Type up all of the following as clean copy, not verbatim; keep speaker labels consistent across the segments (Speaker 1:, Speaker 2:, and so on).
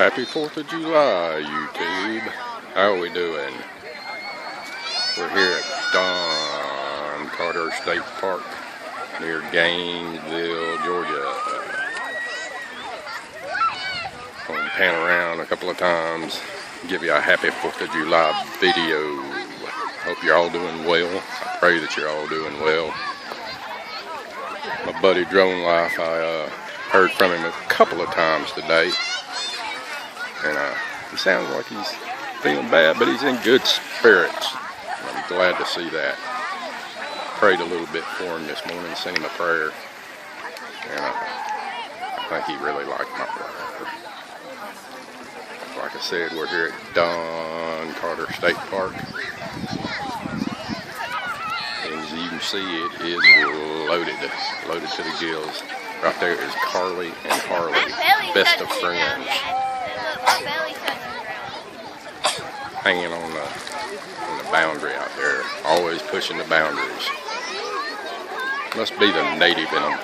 Speaker 1: Happy 4th of July, YouTube. How are we doing? We're here at Carter State Park near Gainesville, Georgia. I'm going to pan around a couple of times, give you a happy 4th of July video. Hope you're all doing well. I pray that you're all doing well. My buddy Drone Life, I heard from him a couple of times today. And he sounds like he's feeling bad, but he's in good spirits. I'm glad to see that. Prayed a little bit for him this morning, sent him a prayer. And I think he really liked my prayer. Like I said, we're here at Carter State Park. As you can see, it is loaded to the gills. Right there is Carly and Harley, best of friends. Hanging on the boundary out there, always pushing the boundaries. Must be the native in them,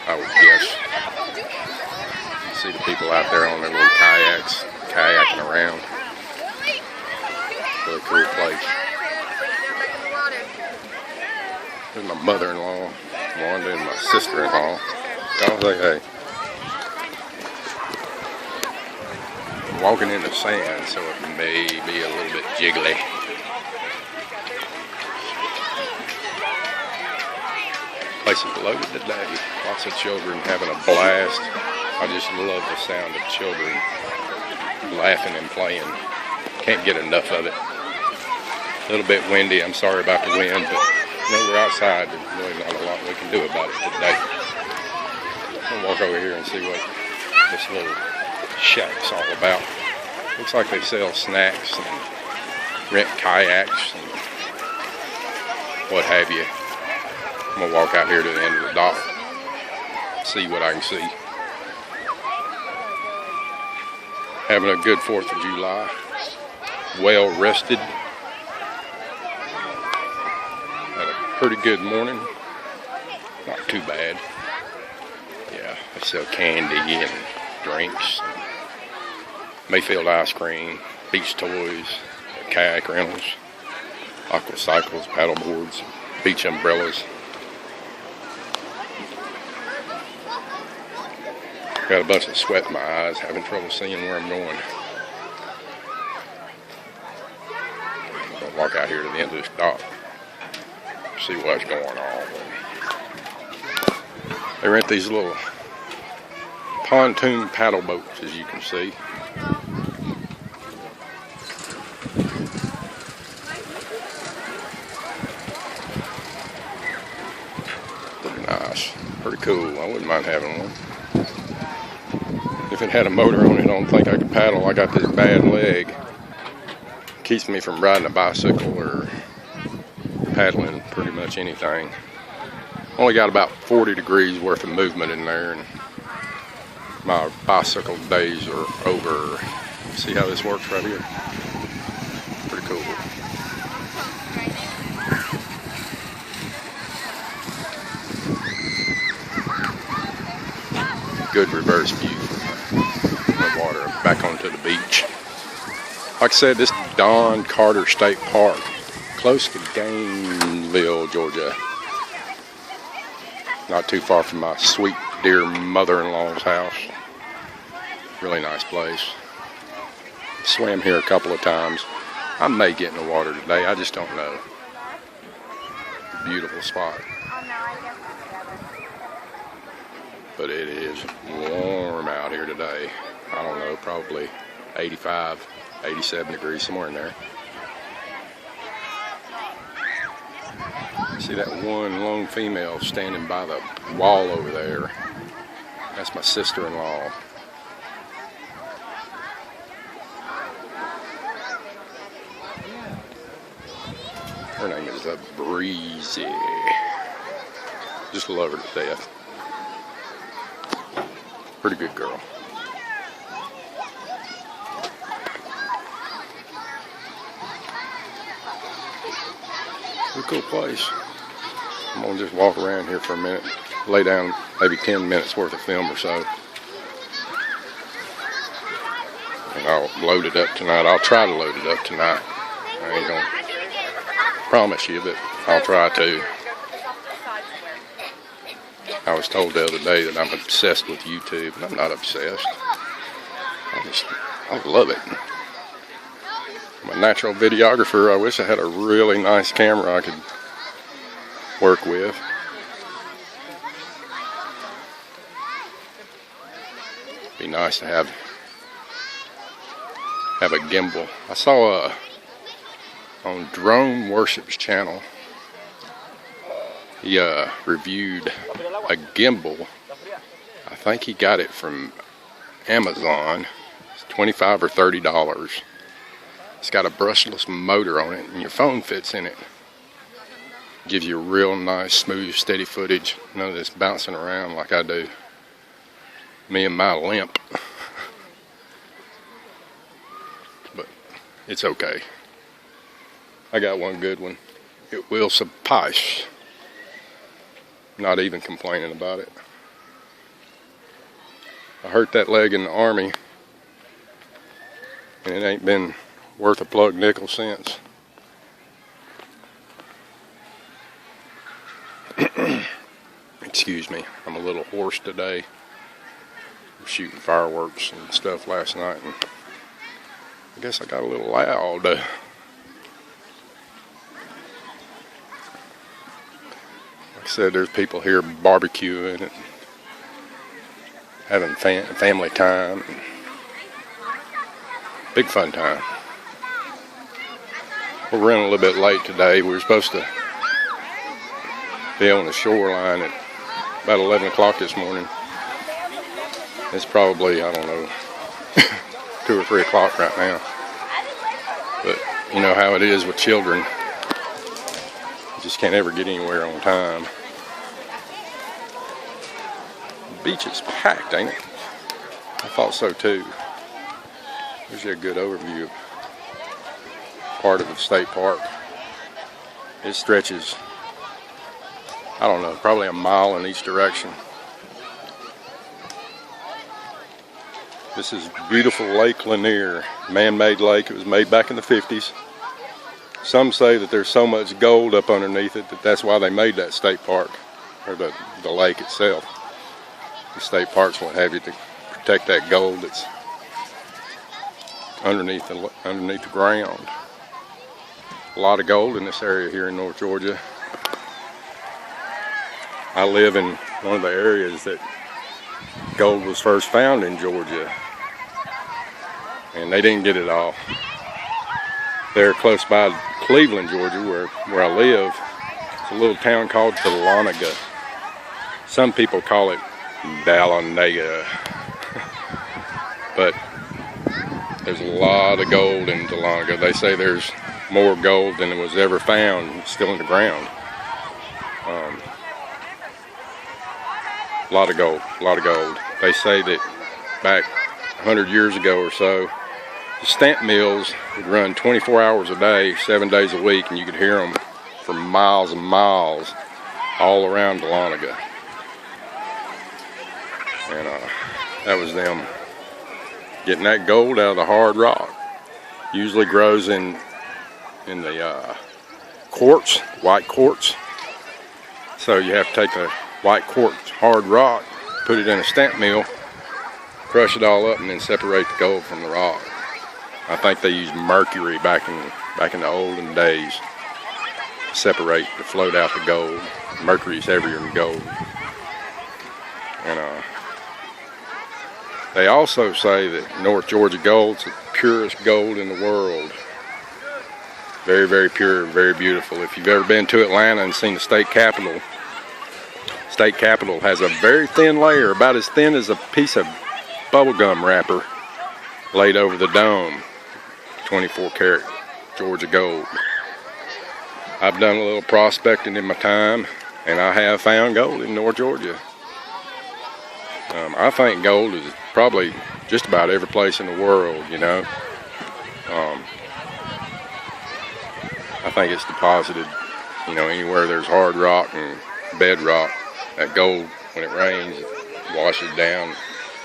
Speaker 1: I would guess. You see the people out there on their little kayaks, kayaking around. Really cool place. There's my mother-in-law, Wanda, and my sister-in-law. Y'all say hey. Walking in the sand, so it may be a little bit jiggly. Place is loaded today. Lots of children having a blast. I just love the sound of children laughing and playing. Can't get enough of it. A little bit windy. I'm sorry about the wind, but you know, we're outside. There's really not a lot we can do about it today. I'll walk over here and see what this little shack's all about. Looks like they sell snacks and rent kayaks and what have you. I'm gonna walk out here to the end of the dock, see what I can see. Having a good 4th of July, well rested. Had a pretty good morning, not too bad. Yeah, they sell candy and drinks. Mayfield ice cream, beach toys, kayak rentals, aqua cycles, paddle boards, beach umbrellas. Got a bunch of sweat in my eyes, having trouble seeing where I'm going. I'm gonna walk out here to the end of this dock, see what's going on. They rent these little pontoon paddle boats, as you can see. Pretty nice, pretty cool. I wouldn't mind having one. If it had a motor on it, I don't think I could paddle. I got this bad leg. Keeps me from riding a bicycle or paddling pretty much anything. Only got about 40 degrees worth of movement in there, and my bicycle days are over. See how this works right here? Pretty cool. Good reverse view from the water back onto the beach. Like I said, this is Carter State Park, close to Gainesville, Georgia. Not too far from my sweet dear mother-in-law's house. Really nice place. Swam here a couple of times. I may get in the water today, I just don't know. Beautiful spot. But it is warm out here today. I don't know, probably 85, 87 degrees, somewhere in there. See that one lone female standing by the wall over there? That's my sister-in-law. Her name is Breezy. Just love her to death. Pretty good girl. Pretty cool place. I'm gonna just walk around here for a minute, lay down maybe 10 minutes worth of film or so. and I'll load it up tonight. I'll try to load it up tonight. I ain't gonna promise you, but I'll try to. I was told the other day that I'm obsessed with YouTube, and I'm not obsessed. I love it. I'm a natural videographer. I wish I had a really nice camera I could work with. Be nice to have a gimbal. I saw on Drone Worship's channel, he reviewed a gimbal. I think he got it from Amazon. It's $25 or $30. It's got a brushless motor on it, and your phone fits in it. Gives you real nice, smooth, steady footage. None of this bouncing around like I do. Me and my limp. But it's okay. I got one good one. It will suffice. Not even complaining about it. I hurt that leg in the Army, and it ain't been worth a plug nickel since. Excuse me, I'm a little hoarse today. We're shooting fireworks and stuff last night, and I guess I got a little loud. Like I said, there's people here barbecuing and having family time. Big fun time. We're running a little bit late today. We were supposed to be on the shoreline at about 11 o'clock this morning. It's probably, I don't know, 2 or 3 o'clock right now. But you know how it is with children. You just can't ever get anywhere on time. The beach is packed, ain't it? I thought so too. There's a good overview of part of the state park. It stretches, I don't know, probably a mile in each direction. This is beautiful Lake Lanier, man-made lake. It was made back in the 50s. Some say that there's so much gold up underneath it that that's why they made that state park, or the lake itself. The state parks won't have you to protect that gold that's underneath the ground. A lot of gold in this area here in North Georgia. I live in one of the areas that gold was first found in Georgia, and they didn't get it all. They're close by Cleveland, Georgia, where I live. It's a little town called Dahlonega. Some people call it Dahlonega, but there's a lot of gold in Dahlonega. They say there's more gold than was ever found still in the ground. A lot of gold, a lot of gold. They say that back 100 years ago or so, the stamp mills would run 24 hours a day, 7 days a week, and you could hear them for miles and miles all around Dahlonega. And that was them getting that gold out of the hard rock. Usually grows in the quartz, white quartz. So you have to take the white quartz hard rock, put it in a stamp mill, crush it all up, and then separate the gold from the rock. I think they used mercury back in the olden days to separate, to float out the gold. Mercury's heavier than gold. And they also say that North Georgia gold's the purest gold in the world. Very, very pure, very beautiful. If you've ever been to Atlanta and seen the state capitol has a very thin layer, about as thin as a piece of bubblegum wrapper, laid over the dome. 24 karat Georgia gold. I've done a little prospecting in my time, and I have found gold in North Georgia. I think gold is probably just about every place in the world, you know. I think it's deposited, you know, anywhere there's hard rock and bedrock. That gold, when it rains, it washes down,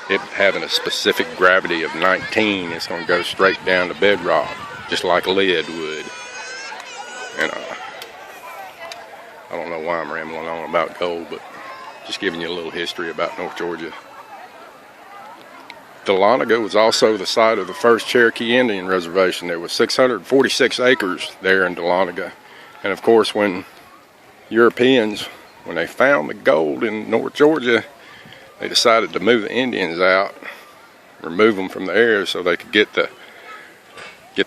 Speaker 1: it having a specific gravity of 19, it's going to go straight down to bedrock, just like lead would. And I don't know why I'm rambling on about gold, but just giving you a little history about North Georgia. Dahlonega was also the site of the first Cherokee Indian reservation. There was 646 acres there in Dahlonega. And of course, when Europeans, when they found the gold in North Georgia, they decided to move the Indians out, remove them from the area so they could get the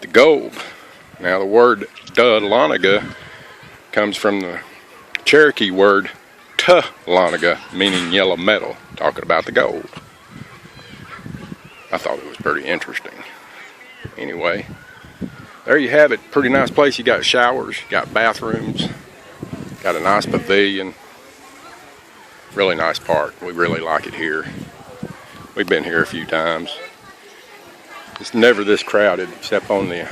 Speaker 1: gold. Now the word Dahlonega comes from the Cherokee word Tuhlonega, meaning yellow metal, talking about the gold. I thought it was pretty interesting. Anyway, there you have it. Pretty nice place. You got showers, you got bathrooms, got a nice pavilion. Really nice park. We really like it here. We've been here a few times. It's never this crowded except on the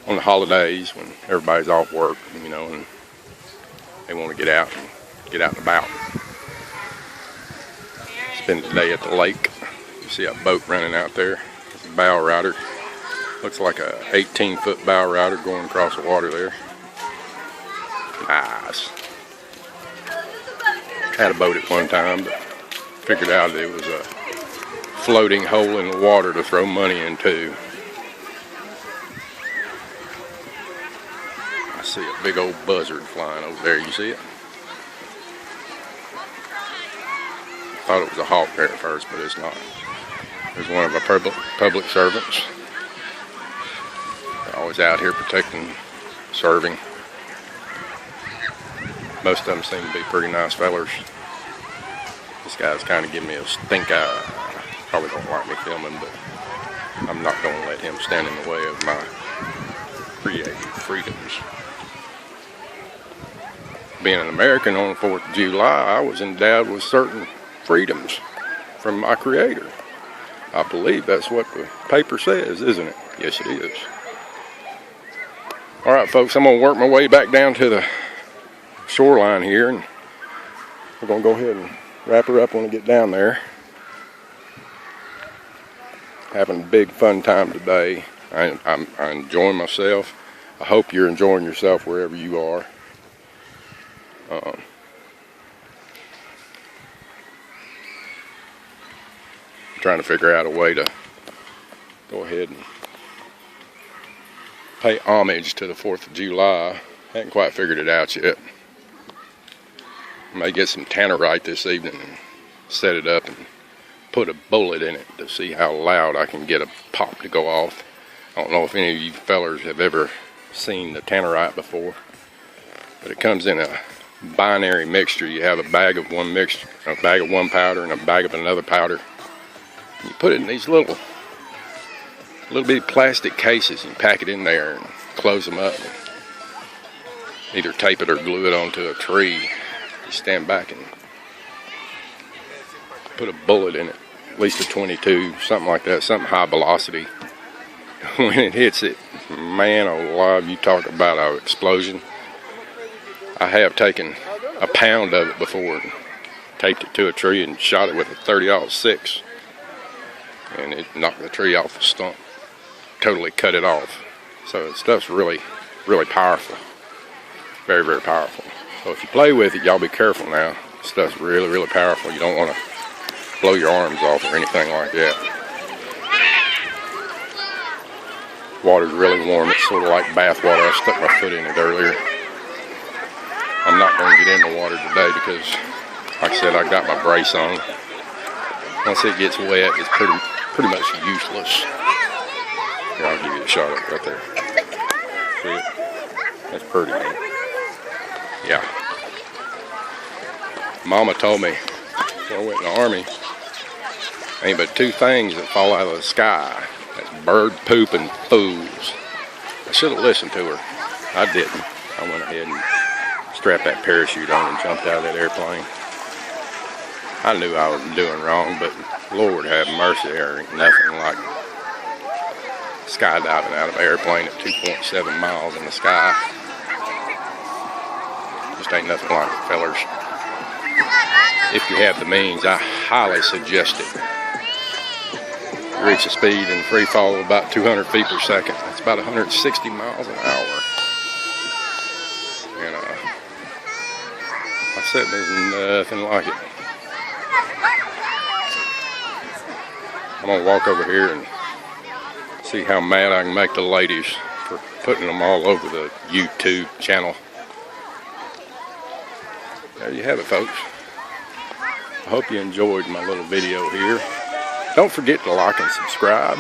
Speaker 1: holidays when everybody's off work, you know, and they want to get out and about. Spend the day at the lake. You see a boat running out there. It's a bow rider. Looks like a 18-foot bow rider going across the water there. Nice. Had a boat at one time, but figured out that it was a floating hole in the water to throw money into. I see a big old buzzard flying over there. You see it? Thought it was a hawk there at first, but it's not. There's one of our public servants. They're always out here protecting, serving. Most of them seem to be pretty nice fellers. This guy's kind of giving me a stink eye. Probably don't like me filming, but I'm not going to let him stand in the way of my creative freedoms. Being an American on the 4th of July, I was endowed with certain freedoms from my Creator. I believe that's what the paper says, isn't it? Yes, it is. All right, folks, I'm going to work my way back down to the shoreline here, and we're going to go ahead and wrap her up when we get down there. Having a big fun time today. I'm enjoying myself. I hope you're enjoying yourself wherever you are. Trying to figure out a way to go ahead and pay homage to the 4th of July. Haven't quite figured it out yet. I may get some tannerite this evening and set it up and put a bullet in it to see how loud I can get a pop to go off. I don't know if any of you fellers have ever seen the tannerite before, but it comes in a binary mixture. You have a bag of one mixture, a bag of one powder and a bag of another powder. And you put it in these little bitty plastic cases and pack it in there and close them up. And either tape it or glue it onto a tree. You stand back and put a bullet in it, at least a 22, something like that, something high velocity. When it hits it, man alive, you talk about an explosion. I have taken a pound of it before and taped it to a tree and shot it with a 30-06. And it knocked the tree off the stump, totally cut it off. So the stuff's really, really powerful. Very, very powerful. So if you play with it, y'all be careful now. Stuff's really, really powerful. You don't want to blow your arms off or anything like that. Water's really warm. It's sort of like bath water. I stuck my foot in it earlier. I'm not going to get in the water today because, like I said, I got my brace on. Once it gets wet, it's pretty much useless. Here, I'll give you a shot of it right there. See it? That's pretty, man. Yeah. Mama told me when I went in the Army, ain't but two things that fall out of the sky. That's bird poop and fools. I should have listened to her. I didn't. I went ahead and strapped that parachute on and jumped out of that airplane. I knew I was doing wrong, but Lord have mercy, there ain't nothing like skydiving out of an airplane at 2.7 miles in the sky. Just ain't nothing like it, fellers. if you have the means, I highly suggest it. Reach a speed in free fall of about 200 feet per second. That's about 160 miles an hour. And I said there's nothing like it. I'm gonna walk over here and see how mad I can make the ladies for putting them all over the YouTube channel. There you have it, folks. I hope you enjoyed my little video here. Don't forget to like and subscribe.